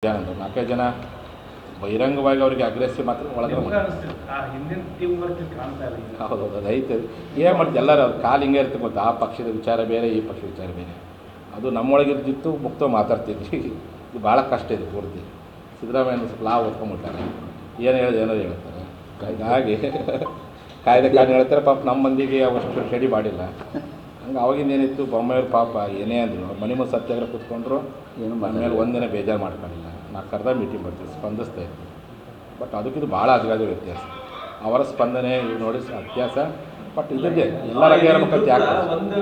ನಾಲ್ಕೈದು ಜನ ಬಹಿರಂಗವಾಗಿ ಅವರಿಗೆ ಅಗ್ರೆಸಿವ್ ಮಾತ್ರ ಒಳಗಡೆ ಹೌದು ಅದು ಐತೆ. ಏನು ಮಾಡ್ತೀವಿ ಎಲ್ಲರೂ ಅವ್ರ ಕಾಲು ಹಿಂಗೆ ಇರ್ತದೆ ಗೊತ್ತಾ, ಆ ಪಕ್ಷದ ವಿಚಾರ ಬೇರೆ ಈ ಪಕ್ಷದ ವಿಚಾರ ಬೇರೆ. ಅದು ನಮ್ಮೊಳಗಿರ್ದಿತ್ತು ಮುಕ್ತ ಮಾತಾಡ್ತಿದ್ವಿ. ಇದು ಭಾಳ ಕಷ್ಟ ಇದೆ ಪೂರ್ತಿ. ಸಿದ್ದರಾಮಯ್ಯ ಸ್ವಲ್ಪ ಲಾ ಓದ್ಕೊಂಬಿಟ್ಟಾರೆ, ಏನು ಏನೋ ಹೇಳ್ತಾರೆ. ಹಾಗಾಗಿ ಕಾಯ್ದೆ ಕಾರಣ ಹೇಳ್ತಾರೆ. ಪಾಪ ನಮ್ಮ ಮಂದಿಗೆ ಅವಷ್ಟು ಸ್ಟಡಿ ಮಾಡಿಲ್ಲ. ಹಂಗೆ ಅವಾಗಿಂದ ಏನಿತ್ತು, ಬೊಮ್ಮೆಯವ್ರು ಪಾಪ ಏನೇ ಅಂದರು, ಮನೆ ಮುಂದೆ ಸತ್ಯಾಗ್ರಹ ಕೂತ್ಕೊಂಡ್ರು, ಏನು ಮನೆ ಮೇಲೆ ಒಂದಿನ ಬೇಜಾರು ಮಾಡ್ಕೊಂಡಿಲ್ಲ. ನಾ ಕರೆದ ಮೀಟಿಂಗ್ ಬರ್ತೀವಿ, ಸ್ಪಂದಿಸ್ತಾ ಇತ್ತು. ಬಟ್ ಅದಕ್ಕಿದು ಭಾಳ ಅಜಗಾದ ವ್ಯತ್ಯಾಸ. ಅವರ ಸ್ಪಂದನೆ ಇವು ನೋಡಿ ವ್ಯತ್ಯಾಸ. ಬಟ್ ಇದಕ್ಕೆ ಎಲ್ಲರ ಇರಬೇಕಂತ ಯಾಕೆ ಒಂದು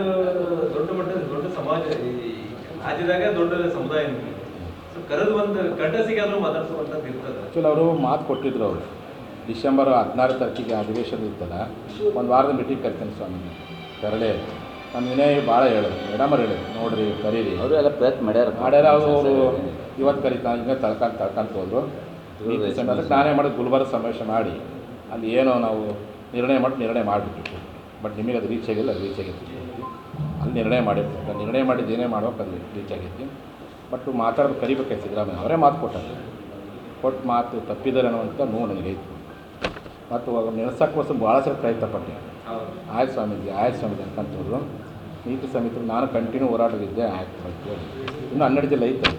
ದೊಡ್ಡ ಮಟ್ಟದ ದೊಡ್ಡ ಸಮಾಜ ರಾಜ್ಯದಾಗ ದೊಡ್ಡ ಸಮುದಾಯ ಕರೆದು ಒಂದು ಗಂಡಸಿಗಾದರೂ ಮಾತಾಡ್ಸುವಂಥದ್ದು ಇರ್ತದೆ. ಆ್ಯಕ್ಚುಲಿ ಅವರು ಮಾತು ಕೊಟ್ಟಿದ್ರು. ಅವರು ಡಿಸೆಂಬರ್ 16 ತಾರೀಕಿಗೆ ಅಧಿವೇಶನ ಇರ್ತಲ್ಲ, ಒಂದು ವಾರದ ಮೀಟಿಂಗ್ ಕರಿತೀನಿ ಸ್ವಾಮಿ ಕರಳೆ. ನಾನು ವಿನಯ್ ಭಾಳ ಹೇಳಿದ್ರು, ಮೇಡಮರು ಹೇಳಿದ್ರು, ನೋಡಿರಿ ಕರೀರಿ. ಅವರು ಎಲ್ಲ ಪ್ರಯತ್ನ ಮಾಡ್ಯಾರ. ಅವರು ಇವತ್ತು ಕರಿತಾ ಹಿಂಗೆ ತಳ್ಕೊಂಡು ಹೋದ್ರು. ಅದಕ್ಕೆ ನಾನೇ ಮಾಡೋದು ಗುಲ್ಬರ್ಗ ಸಮಾವೇಶ ಮಾಡಿ ಅಲ್ಲಿ ಏನೋ ನಾವು ನಿರ್ಣಯ ಮಾಡಿಬಿಟ್ಟು. ಬಟ್ ನಿಮಗೆ ಅದು ರೀಚ್ ಆಗಿಲ್ಲ, ಅದು ರೀಚ್ ಆಗೈತಿ. ಅಲ್ಲಿ ನಿರ್ಣಯ ಮಾಡಿರ್ತಾರೆ, ನಿರ್ಣಯ ಮಾಡಿದ್ದು ಏನೇ ಮಾಡ್ಬೇಕು ಅದು ರೀಚ್ ಆಗೈತಿ. ಬಟ್ ಮಾತಾಡೋದು ಕರಿಬೇಕಾಯ್ತು. ಸಿದ್ದರಾಮಯ್ಯ ಅವರೇ ಮಾತು ಕೊಟ್ಟು ಮಾತು ತಪ್ಪಿದ್ದಾರೆ ಅನ್ನೋವಂಥ ನೋವು ನನಗೈತು. ಮತ್ತು ನೆನೆಸೋಕ್ಕೋಸ್ಕರ ಭಾಳ ಸಲ ಪ್ರಯತ್ನ ಪಟ್ಟೆ. ಆಯ್ತು ಸ್ವಾಮೀಜಿ ಅನ್ಕಂತವ್ರು. ನೀತಿ ಸಮಿತಿ ನಾನು ಕಂಟಿನ್ಯೂ ಹೋರಾಟದಿದ್ದೆ. ಆಯ್ತು ಇನ್ನೂ 12 ಜಿಲ್ಲೆ ಐತೆ.